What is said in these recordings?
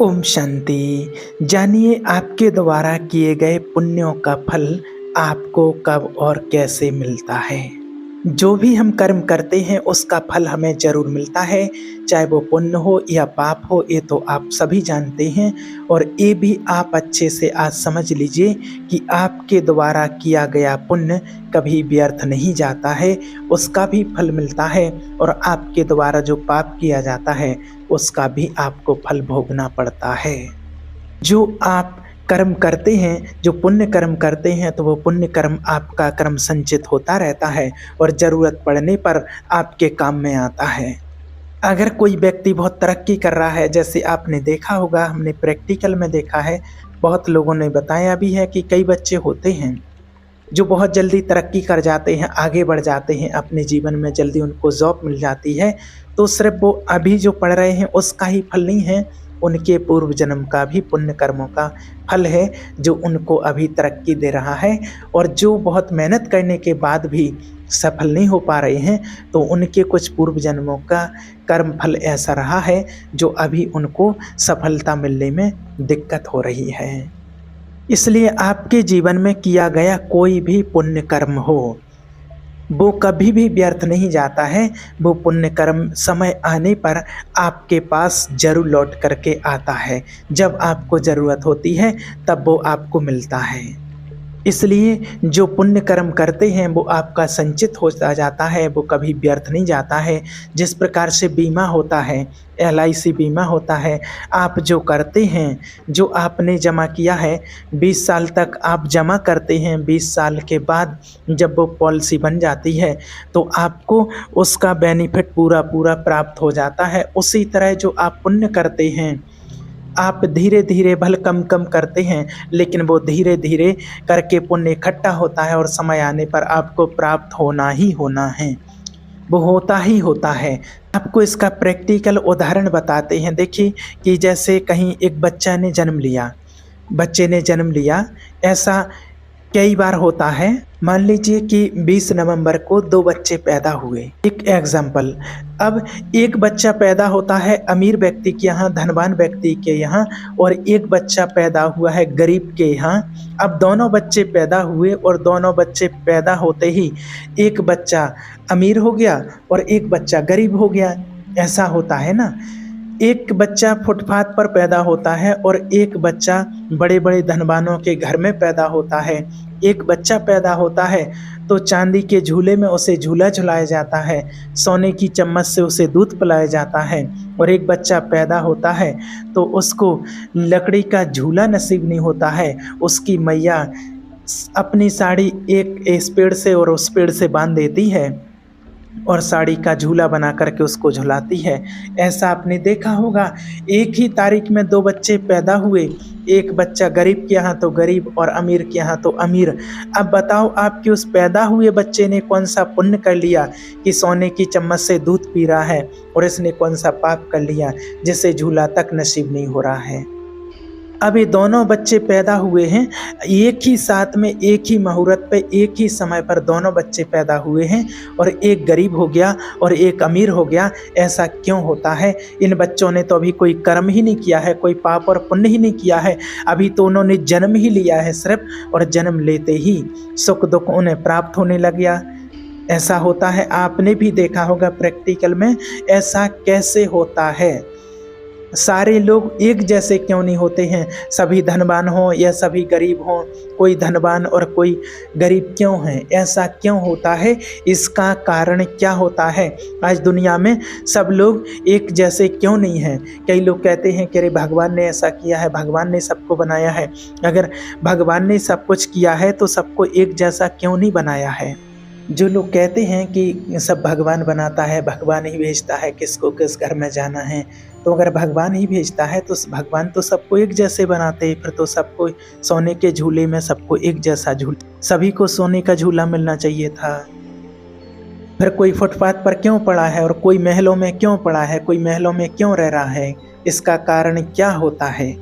ओम शांति। जानिए आपके द्वारा किए गए पुण्यों का फल आपको कब और कैसे मिलता है। जो भी हम कर्म करते हैं उसका फल हमें जरूर मिलता है, चाहे वो पुण्य हो या पाप हो, ये तो आप सभी जानते हैं। और ये भी आप अच्छे से आज समझ लीजिए कि आपके द्वारा किया गया पुण्य कभी व्यर्थ नहीं जाता है, उसका भी फल मिलता है। और आपके द्वारा जो पाप किया जाता है उसका भी आपको फल भोगना पड़ता है। जो आप कर्म करते हैं, जो पुण्य कर्म करते हैं, तो वो पुण्य कर्म आपका कर्म संचित होता रहता है और ज़रूरत पड़ने पर आपके काम में आता है। अगर कोई व्यक्ति बहुत तरक्की कर रहा है, जैसे आपने देखा होगा, हमने प्रैक्टिकल में देखा है, बहुत लोगों ने बताया भी है कि कई बच्चे होते हैं जो बहुत जल्दी तरक्की कर जाते हैं, आगे बढ़ जाते हैं अपने जीवन में, जल्दी उनको जॉब मिल जाती है। तो सिर्फ वो अभी जो पढ़ रहे हैं उसका ही फल नहीं है, उनके पूर्व जन्म का भी पुण्य कर्मों का फल है जो उनको अभी तरक्की दे रहा है। और जो बहुत मेहनत करने के बाद भी सफल नहीं हो पा रहे हैं, तो उनके कुछ पूर्व जन्मों का कर्म फल ऐसा रहा है जो अभी उनको सफलता मिलने में दिक्कत हो रही है। इसलिए आपके जीवन में किया गया कोई भी पुण्य कर्म हो, वो कभी भी व्यर्थ नहीं जाता है। वो पुण्य कर्म समय आने पर आपके पास जरूर लौट करके आता है। जब आपको ज़रूरत होती है तब वो आपको मिलता है। इसलिए जो पुण्य कर्म करते हैं वो आपका संचित होता जाता है, वो कभी व्यर्थ नहीं जाता है। जिस प्रकार से बीमा होता है, LIC बीमा होता है, आप जो करते हैं, जो आपने जमा किया है 20 साल तक आप जमा करते हैं, 20 साल के बाद जब वो पॉलिसी बन जाती है तो आपको उसका बेनिफिट पूरा पूरा प्राप्त हो जाता है। उसी तरह जो आप पुण्य करते हैं, आप धीरे धीरे भले कम कम करते हैं, लेकिन वो धीरे धीरे करके पुण्य इकट्ठा होता है और समय आने पर आपको प्राप्त होना ही होना है, वो होता ही होता है। आपको इसका प्रैक्टिकल उदाहरण बताते हैं। देखिए कि जैसे कहीं एक बच्चे ने जन्म लिया, ऐसा कई बार होता है। मान लीजिए कि 20 नवंबर को 2 बच्चे पैदा हुए, एक एग्जाम्पल। अब एक बच्चा पैदा होता है अमीर व्यक्ति के यहाँ, धनवान व्यक्ति के यहाँ, और एक बच्चा पैदा हुआ है गरीब के यहाँ। अब दोनों बच्चे पैदा हुए और दोनों बच्चे पैदा होते ही एक बच्चा अमीर हो गया और एक बच्चा गरीब हो गया। ऐसा होता है ना। एक बच्चा फुटपाथ पर पैदा होता है और एक बच्चा बड़े बड़े धनवानों के घर में पैदा होता है। एक बच्चा पैदा होता है तो चांदी के झूले में उसे झूला झुलाया जाता है, सोने की चम्मच से उसे दूध पिलाया जाता है। और एक बच्चा पैदा होता है तो उसको लकड़ी का झूला नसीब नहीं होता है, उसकी मैया अपनी साड़ी एक इस पेड़ से और उस पेड़ से बांध देती है और साड़ी का झूला बना करके उसको झुलाती है। ऐसा आपने देखा होगा। एक ही तारीख में 2 बच्चे पैदा हुए, एक बच्चा गरीब के यहाँ तो गरीब और अमीर के यहाँ तो अमीर। अब बताओ आपके उस पैदा हुए बच्चे ने कौन सा पुण्य कर लिया कि सोने की चम्मच से दूध पी रहा है, और इसने कौन सा पाप कर लिया जिसे झूला तक नसीब नहीं हो रहा है। अब ये दोनों बच्चे पैदा हुए हैं एक ही साथ में, एक ही मुहूर्त पे, एक ही समय पर दोनों बच्चे पैदा हुए हैं, और एक गरीब हो गया और एक अमीर हो गया। ऐसा क्यों होता है? इन बच्चों ने तो अभी कोई कर्म ही नहीं किया है, कोई पाप और पुण्य ही नहीं किया है, अभी तो उन्होंने जन्म ही लिया है सिर्फ, और जन्म लेते ही सुख दुख उन्हें प्राप्त होने लग गया। ऐसा होता है, आपने भी देखा होगा प्रैक्टिकल में। ऐसा कैसे होता है? सारे लोग एक जैसे क्यों नहीं होते हैं? सभी धनवान हों या सभी गरीब हों, कोई धनवान और कोई गरीब क्यों हैं? ऐसा क्यों होता है? इसका कारण क्या होता है? आज दुनिया में सब लोग एक जैसे क्यों नहीं हैं? कई लोग कहते हैं कि अरे भगवान ने ऐसा किया है, भगवान ने सबको बनाया है। अगर भगवान ने सब कुछ किया है तो सबको एक जैसा क्यों नहीं बनाया है? जो लोग कहते हैं कि सब भगवान बनाता है, भगवान ही भेजता है किसको किस घर में जाना है, तो अगर भगवान ही भेजता है तो भगवान तो सबको एक जैसे बनाते, फिर तो सबको सोने के झूले में सबको एक जैसा सभी को सोने का झूला मिलना चाहिए था। फिर कोई फुटपाथ पर क्यों पड़ा है और कोई महलों में क्यों पड़ा है, कोई महलों में क्यों रह रहा है? इसका कारण क्या होता है?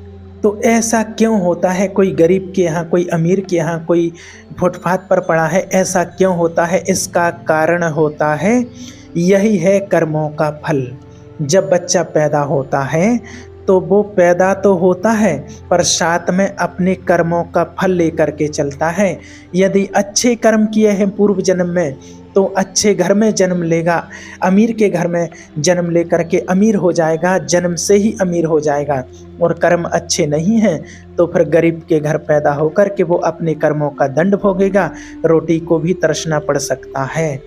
तो ऐसा क्यों होता है? कोई गरीब के यहाँ, कोई अमीर के यहाँ, कोई फुटपाथ पर पड़ा है, ऐसा क्यों होता है? इसका कारण होता है, यही है कर्मों का फल। जब बच्चा पैदा होता है तो वो पैदा तो होता है पर साथ में अपने कर्मों का फल लेकर के चलता है। यदि अच्छे कर्म किए हैं पूर्व जन्म में तो अच्छे घर में जन्म लेगा, अमीर के घर में जन्म लेकर के अमीर हो जाएगा, जन्म से ही अमीर हो जाएगा। और कर्म अच्छे नहीं हैं तो फिर गरीब के घर पैदा होकर के वो अपने कर्मों का दंड भोगेगा, रोटी को भी तरसना पड़ सकता है।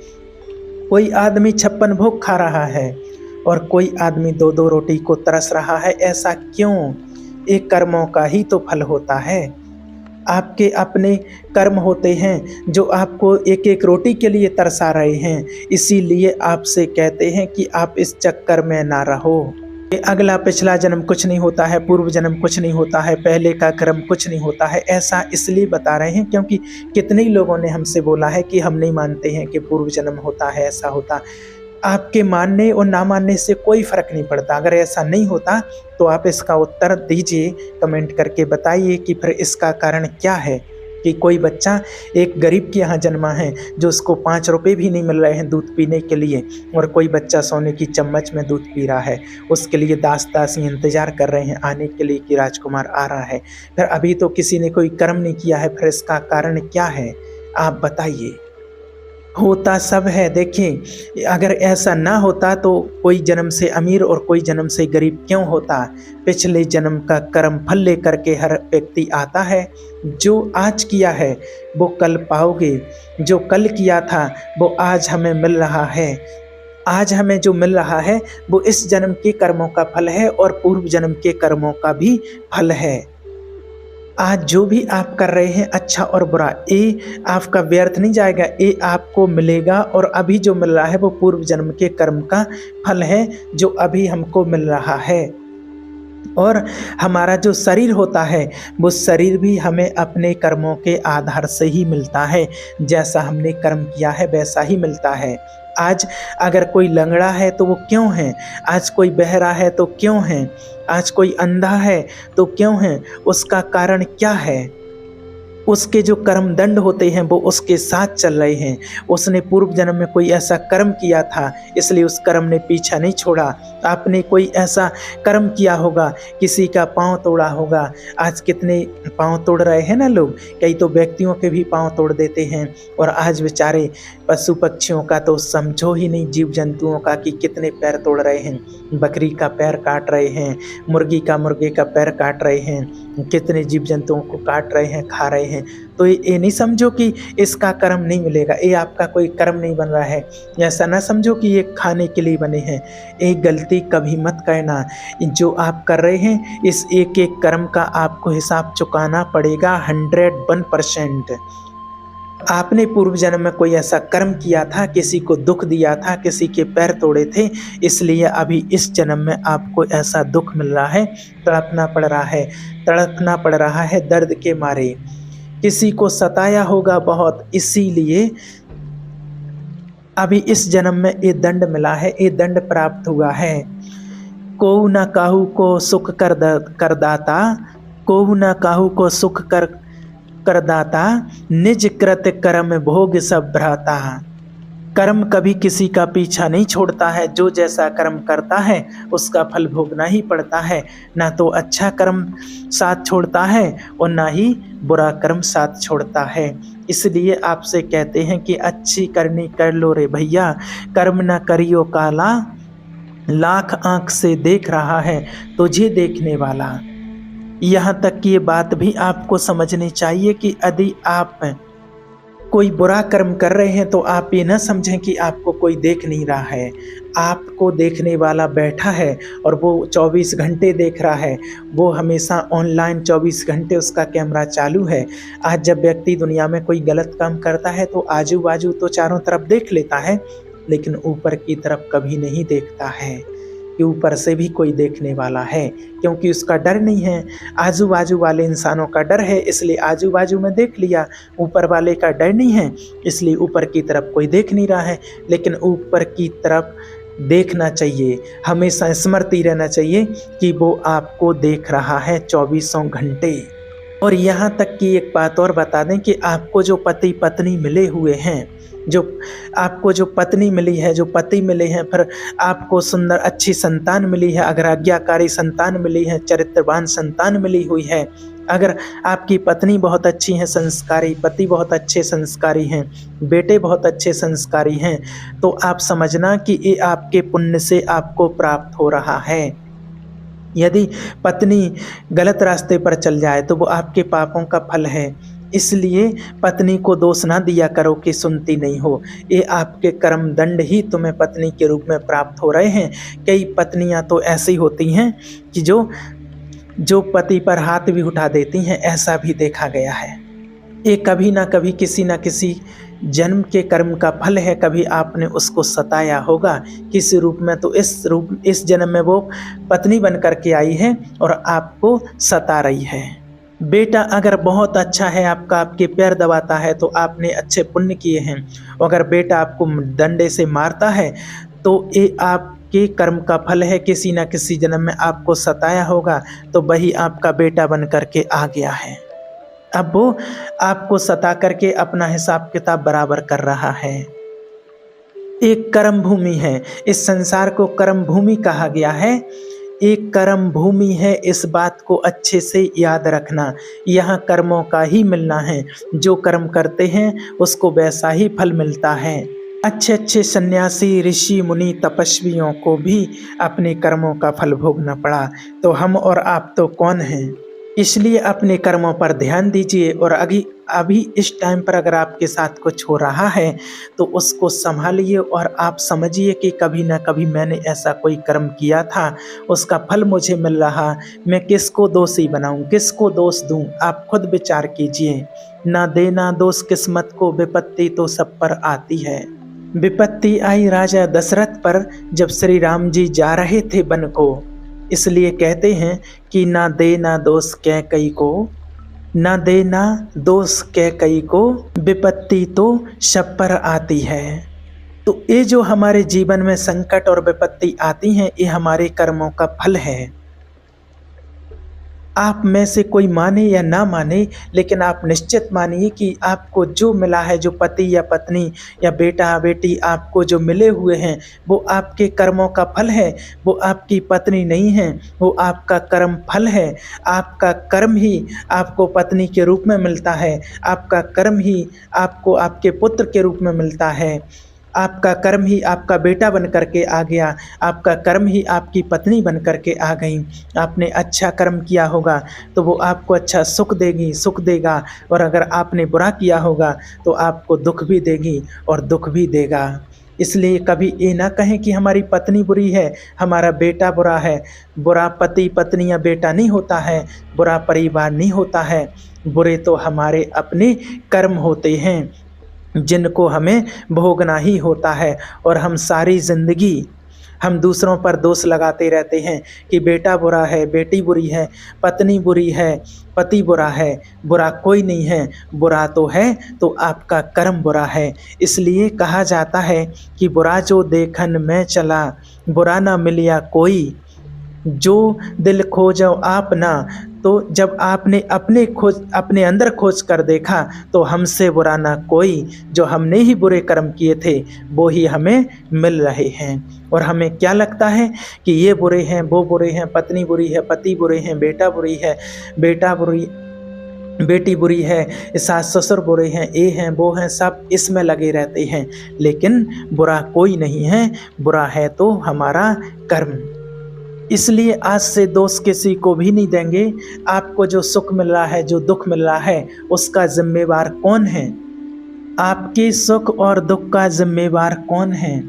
कोई आदमी 56 भोग खा रहा है और कोई आदमी 2-2 रोटी को तरस रहा है, ऐसा क्यों? एक कर्मों का ही तो फल होता है। आपके अपने कर्म होते हैं जो आपको एक एक रोटी के लिए तरसा रहे हैं, इसीलिए आपसे कहते हैं कि आप इस चक्कर में ना रहो। अगला पिछला जन्म कुछ नहीं होता है, पूर्व जन्म कुछ नहीं होता है, पहले का कर्म कुछ नहीं होता है। ऐसा इसलिए बता रहे हैं क्योंकि कितने ही लोगों ने हमसे बोला है कि हम नहीं मानते हैं कि पूर्व जन्म होता है, ऐसा होता। आपके मानने और ना मानने से कोई फर्क नहीं पड़ता। अगर ऐसा नहीं होता तो आप इसका उत्तर दीजिए, कमेंट करके बताइए कि फिर इसका कारण क्या है। कि कोई बच्चा एक गरीब के यहाँ जन्मा है जो उसको 5 रुपये भी नहीं मिल रहे हैं दूध पीने के लिए, और कोई बच्चा सोने की चम्मच में दूध पी रहा है, उसके लिए दास दासी इंतजार कर रहे हैं आने के लिए कि राजकुमार आ रहा है। फिर अभी तो किसी ने कोई कर्म नहीं किया है, फिर इसका कारण क्या है आप बताइए। होता सब है। देखिए अगर ऐसा ना होता तो कोई जन्म से अमीर और कोई जन्म से गरीब क्यों होता। पिछले जन्म का कर्म फल लेकर के हर व्यक्ति आता है। जो आज किया है वो कल पाओगे, जो कल किया था वो आज हमें मिल रहा है। आज हमें जो मिल रहा है वो इस जन्म के कर्मों का फल है और पूर्व जन्म के कर्मों का भी फल है। आज जो भी आप कर रहे हैं अच्छा और बुरा, ये आपका व्यर्थ नहीं जाएगा, ये आपको मिलेगा। और अभी जो मिल रहा है वो पूर्व जन्म के कर्म का फल है जो अभी हमको मिल रहा है। और हमारा जो शरीर होता है वो शरीर भी हमें अपने कर्मों के आधार से ही मिलता है। जैसा हमने कर्म किया है वैसा ही मिलता है। आज अगर कोई लंगड़ा है तो वो क्यों है, आज कोई बहरा है तो क्यों है, आज कोई अंधा है तो क्यों है, उसका कारण क्या है। उसके जो कर्म दंड होते हैं वो उसके साथ चल रहे हैं। उसने पूर्व जन्म में कोई ऐसा कर्म किया था इसलिए उस कर्म ने पीछा नहीं छोड़ा। आपने कोई ऐसा कर्म किया होगा, किसी का पाँव तोड़ा होगा। आज कितने पाँव तोड़ रहे हैं ना लोग, कई तो व्यक्तियों के भी पाँव तोड़ देते हैं। और आज बेचारे पशु पक्षियों का तो समझो ही नहीं, जीव जंतुओं का कि कितने पैर तोड़ रहे हैं। बकरी का पैर काट रहे हैं, मुर्गी का मुर्गे का पैर काट रहे हैं, कितने जीव जंतुओं को काट रहे हैं, खा रहे हैं। तो ये नहीं समझो कि इसका कर्म नहीं मिलेगा, ये आपका कोई कर्म नहीं बन रहा है। ऐसा ना समझो कि ये खाने के लिए बने हैं। एक गलती कभी मत करना। जो आप कर रहे हैं इस एक एक कर्म का आपको हिसाब चुकाना पड़ेगा 101%। आपने पूर्व जन्म में कोई ऐसा कर्म किया था, किसी को दुख दिया था, किसी के पैर तोड़े थे, इसलिए अभी इस जन्म में आपको ऐसा दुख मिल रहा है, तड़पना पड़ रहा है, तड़पना पड़ रहा है दर्द के मारे। किसी को सताया होगा बहुत, इसीलिए अभी इस जन्म में ये दंड मिला है, ये दंड प्राप्त हुआ है। को न काहू को सुख कर दाता, को न काहू को सुख कर दाता, निज कृत कर्म भोग सब भ्राता। कर्म कभी किसी का पीछा नहीं छोड़ता है। जो जैसा कर्म करता है उसका फल भोगना ही पड़ता है। ना तो अच्छा कर्म साथ छोड़ता है और ना ही बुरा कर्म साथ छोड़ता है। इसलिए आपसे कहते हैं कि अच्छी करनी कर लो रे भैया, कर्म न करियो काला, लाख आंख से देख रहा है तुझे देखने वाला। यहाँ तक कि ये बात भी आपको समझनी चाहिए कि यदि आप कोई बुरा कर्म कर रहे हैं तो आप ये न समझें कि आपको कोई देख नहीं रहा है। आपको देखने वाला बैठा है और वो 24 घंटे देख रहा है। वो हमेशा ऑनलाइन 24 घंटे उसका कैमरा चालू है। आज जब व्यक्ति दुनिया में कोई गलत काम करता है तो आजू बाजू तो चारों तरफ देख लेता है, लेकिन ऊपर की तरफ कभी नहीं देखता है कि ऊपर से भी कोई देखने वाला है, क्योंकि उसका डर नहीं है। आजू बाजू वाले इंसानों का डर है, इसलिए आजू बाजू में देख लिया। ऊपर वाले का डर नहीं है, इसलिए ऊपर की तरफ कोई देख नहीं रहा है। लेकिन ऊपर की तरफ देखना चाहिए, हमेशा स्मृति रहना चाहिए कि वो आपको देख रहा है 24 घंटे। और यहाँ तक कि एक बात और बता दें कि आपको जो पति पत्नी मिले हुए हैं, जो आपको जो पत्नी मिली है, जो पति मिले हैं, फिर आपको सुंदर अच्छी संतान मिली है, अगर आज्ञाकारी संतान मिली है, चरित्रवान संतान मिली हुई है, अगर आपकी पत्नी बहुत अच्छी है संस्कारी, पति बहुत अच्छे संस्कारी हैं, बेटे बहुत अच्छे संस्कारी हैं, तो आप समझना कि ये आपके पुण्य से आपको प्राप्त हो रहा है। यदि पत्नी गलत रास्ते पर चल जाए तो वो आपके पापों का फल है। इसलिए पत्नी को दोष ना दिया करो कि सुनती नहीं हो, ये आपके कर्म दंड ही तुम्हें पत्नी के रूप में प्राप्त हो रहे हैं। कई पत्नियां तो ऐसी होती हैं कि जो पति पर हाथ भी उठा देती हैं, ऐसा भी देखा गया है। ये कभी ना कभी किसी ना किसी जन्म के कर्म का फल है। कभी आपने उसको सताया होगा किसी रूप में, तो इस जन्म में वो पत्नी बन करके आई है और आपको सता रही है। बेटा अगर बहुत अच्छा है आपका, आपके पैर दबाता है, तो आपने अच्छे पुण्य किए हैं। अगर बेटा आपको डंडे से मारता है तो ये आपके कर्म का फल है। किसी न किसी जन्म में आपको सताया होगा, तो वही आपका बेटा बन करके आ गया है। अब वो आपको सता करके अपना हिसाब किताब बराबर कर रहा है। एक कर्म भूमि है, इस संसार को कर्म भूमि कहा गया है। एक कर्म भूमि है, इस बात को अच्छे से याद रखना। यहाँ कर्मों का ही मिलना है, जो कर्म करते हैं उसको वैसा ही फल मिलता है। अच्छे अच्छे सन्यासी, ऋषि, मुनि, तपस्वियों को भी अपने कर्मों का फल भोगना पड़ा, तो हम और आप तो कौन हैं। इसलिए अपने कर्मों पर ध्यान दीजिए। और अभी इस टाइम पर अगर आपके साथ कुछ हो रहा है तो उसको संभालिए और आप समझिए कि कभी ना कभी मैंने ऐसा कोई कर्म किया था, उसका फल मुझे मिल रहा। मैं किसको दोषी बनाऊं, किसको दोष दूं, आप खुद विचार कीजिए। ना देना दोष किस्मत को, विपत्ति तो सब पर आती है। विपत्ति आई राजा दशरथ पर जब श्री राम जी जा रहे थे वन को। इसलिए कहते हैं कि ना देना दोष कैकई को, ना देना दोष कैकई को, विपत्ति तो सब पर आती है। तो ये जो हमारे जीवन में संकट और विपत्ति आती हैं, ये हमारे कर्मों का फल है। आप में से कोई माने या ना माने, लेकिन आप निश्चित मानिए कि आपको जो मिला है, जो पति या पत्नी या बेटा बेटी आपको जो मिले हुए हैं, वो आपके कर्मों का फल है। वो आपकी पत्नी नहीं है, वो आपका कर्म फल है। आपका कर्म ही आपको पत्नी के रूप में मिलता है, आपका कर्म ही आपको आपके पुत्र के रूप में मिलता है, आपका कर्म ही आपका बेटा बन करके आ गया, आपका कर्म ही आपकी पत्नी बन करके आ गई। आपने अच्छा कर्म किया होगा तो वो आपको अच्छा सुख देगी, सुख देगा, और अगर आपने बुरा किया होगा तो आपको दुख भी देगी और दुख भी देगा। इसलिए कभी ये ना कहें कि हमारी पत्नी बुरी है, हमारा बेटा बुरा है। बुरा पति पत्नी या बेटा नहीं होता है, बुरा परिवार नहीं होता है। बुरे तो हमारे अपने कर्म होते हैं, जिनको हमें भोगना ही होता है। और हम सारी ज़िंदगी हम दूसरों पर दोष लगाते रहते हैं कि बेटा बुरा है, बेटी बुरी है, पत्नी बुरी है, पति बुरा है। बुरा कोई नहीं है, बुरा तो है तो आपका कर्म बुरा है। इसलिए कहा जाता है कि बुरा जो देखन में चला, बुरा ना मिलिया कोई, जो दिल खोजो आप ना। तो जब आपने अपने अंदर खोज कर देखा तो हमसे बुरा ना कोई। जो हमने ही बुरे कर्म किए थे वो ही हमें मिल रहे हैं। और हमें क्या लगता है कि ये बुरे हैं, वो बुरे हैं, पत्नी बुरी है, पति बुरे हैं, बेटा बुरी है, बेटी बुरी है, सास ससुर बुरे हैं, ये हैं वो हैं, सब इसमें लगे रहते हैं। लेकिन बुरा कोई नहीं है, बुरा है तो हमारा कर्म। इसलिए आज से दोष किसी को भी नहीं देंगे। आपको जो सुख मिल रहा है, जो दुख मिल रहा है, उसका जिम्मेवार कौन है? आपके सुख और दुख का जिम्मेवार कौन है?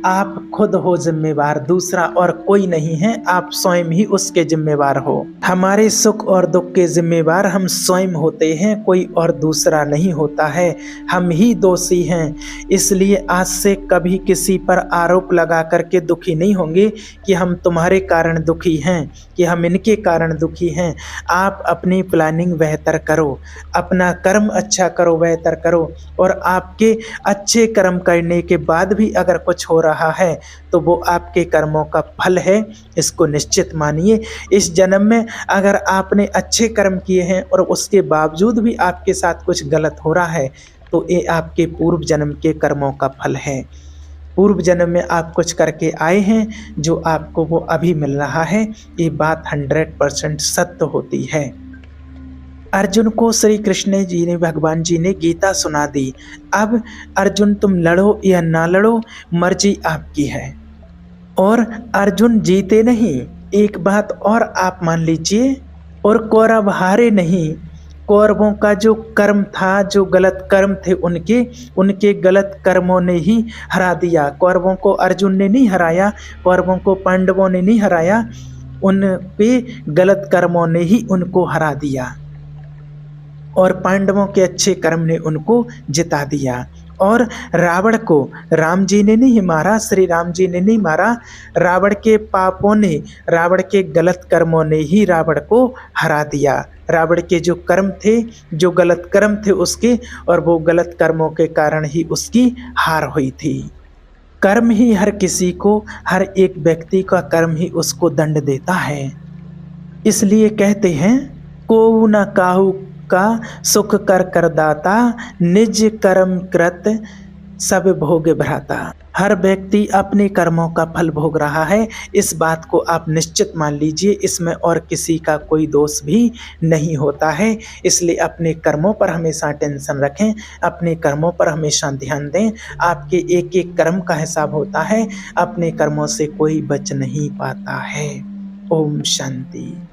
आप खुद हो जिम्मेवार, दूसरा और कोई नहीं है। आप स्वयं ही उसके जिम्मेवार हो। हमारे सुख और दुख के जिम्मेवार हम स्वयं होते हैं, कोई और दूसरा नहीं होता है। हम ही दोषी हैं। इसलिए आज से कभी किसी पर आरोप लगा करके दुखी नहीं होंगे कि हम तुम्हारे कारण दुखी हैं, कि हम इनके कारण दुखी हैं। आप अपनी प्लानिंग बेहतर करो, अपना कर्म अच्छा करो, बेहतर करो। और आपके अच्छे कर्म करने के बाद भी अगर कुछ हो रहा है तो वो आपके कर्मों का फल है, इसको निश्चित मानिए। इस जन्म में अगर आपने अच्छे कर्म किए हैं और उसके बावजूद भी आपके साथ कुछ गलत हो रहा है तो ये आपके पूर्व जन्म के कर्मों का फल है। पूर्व जन्म में आप कुछ करके आए हैं जो आपको वो अभी मिल रहा है, ये बात 100% सत्य होती है। अर्जुन को श्री कृष्ण जी ने, भगवान जी ने गीता सुना दी। अब अर्जुन तुम लड़ो या ना लड़ो, मर्जी आपकी है। और अर्जुन जीते नहीं, एक बात और आप मान लीजिए, और कौरव हारे नहीं। कौरवों का जो कर्म था, जो गलत कर्म थे उनके गलत कर्मों ने ही हरा दिया। कौरवों को अर्जुन ने नहीं हराया, कौरवों को पांडवों ने नहीं हराया, उन पे गलत कर्मों ने ही उनको हरा दिया और पांडवों के अच्छे कर्म ने उनको जिता दिया। और रावण को राम जी ने नहीं मारा, श्री राम जी ने नहीं मारा, रावण के पापों ने, रावण के गलत कर्मों ने ही रावण को हरा दिया। रावण के जो कर्म थे, जो गलत कर्म थे उसके, और वो गलत कर्मों के कारण ही उसकी हार हुई थी। कर्म ही हर किसी को, हर एक व्यक्ति का कर्म ही उसको दंड देता है। इसलिए कहते हैं, को न काहू का सुख कर करदाता, निज कर्म कृत सब भोग भ्राता। हर व्यक्ति अपने कर्मों का फल भोग रहा है, इस बात को आप निश्चित मान लीजिए। इसमें और किसी का कोई दोष भी नहीं होता है। इसलिए अपने कर्मों पर हमेशा टेंशन रखें, अपने कर्मों पर हमेशा ध्यान दें। आपके एक एक कर्म का हिसाब होता है, अपने कर्मों से कोई बच नहीं पाता है। ओम शांति।